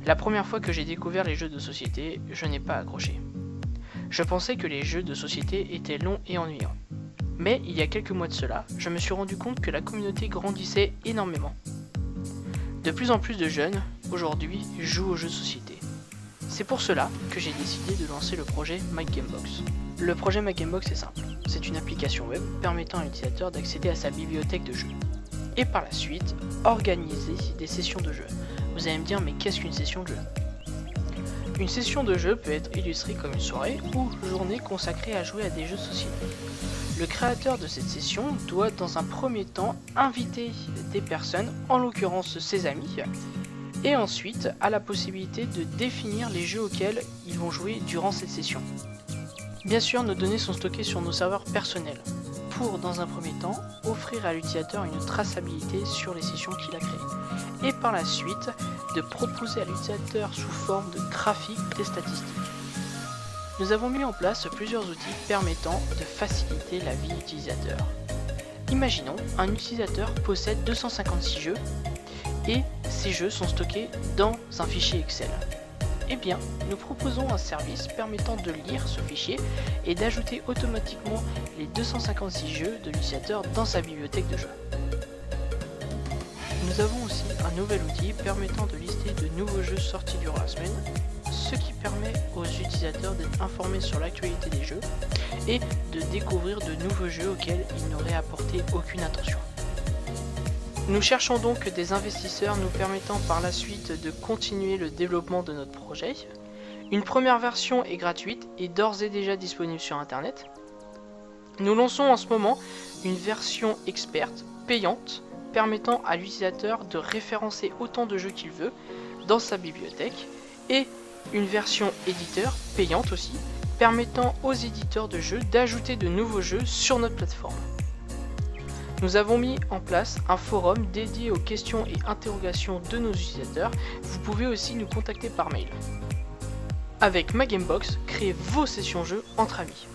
La première fois que j'ai découvert les jeux de société, je n'ai pas accroché. Je pensais que les jeux de société étaient longs et ennuyants. Mais il y a quelques mois de cela, je me suis rendu compte que la communauté grandissait énormément. De plus en plus de jeunes, aujourd'hui, jouent aux jeux de société. C'est pour cela que j'ai décidé de lancer le projet MyGamebox. Le projet MyGamebox est simple, c'est une application web permettant à l'utilisateur d'accéder à sa bibliothèque de jeux. Et par la suite, organiser des sessions de jeu. Vous allez me dire, mais qu'est-ce qu'une session de jeu ? Une session de jeu peut être illustrée comme une soirée ou journée consacrée à jouer à des jeux de société. Le créateur de cette session doit dans un premier temps inviter des personnes, en l'occurrence ses amis, et ensuite a la possibilité de définir les jeux auxquels ils vont jouer durant cette session. Bien sûr, nos données sont stockées sur nos serveurs personnels, pour dans un premier temps offrir à l'utilisateur une traçabilité sur les sessions qu'il a créées, et par la suite de proposer à l'utilisateur sous forme de graphique des statistiques. Nous avons mis en place plusieurs outils permettant de faciliter la vie utilisateur. Imaginons, un utilisateur possède 256 jeux et ces jeux sont stockés dans un fichier Excel. Eh bien, nous proposons un service permettant de lire ce fichier et d'ajouter automatiquement les 256 jeux de l'utilisateur dans sa bibliothèque de jeux. Nous avons aussi un nouvel outil permettant de lister de nouveaux jeux sortis durant la semaine, ce qui permet aux utilisateurs d'être informés sur l'actualité des jeux et de découvrir de nouveaux jeux auxquels ils n'auraient apporté aucune attention. Nous cherchons donc des investisseurs nous permettant par la suite de continuer le développement de notre projet. Une première version est gratuite et d'ores et déjà disponible sur internet. Nous lançons en ce moment une version experte, payante, permettant à l'utilisateur de référencer autant de jeux qu'il veut dans sa bibliothèque, et une version éditeur, payante aussi, permettant aux éditeurs de jeux d'ajouter de nouveaux jeux sur notre plateforme. Nous avons mis en place un forum dédié aux questions et interrogations de nos utilisateurs. Vous pouvez aussi nous contacter par mail. Avec MyGamebox, créez vos sessions jeux entre amis.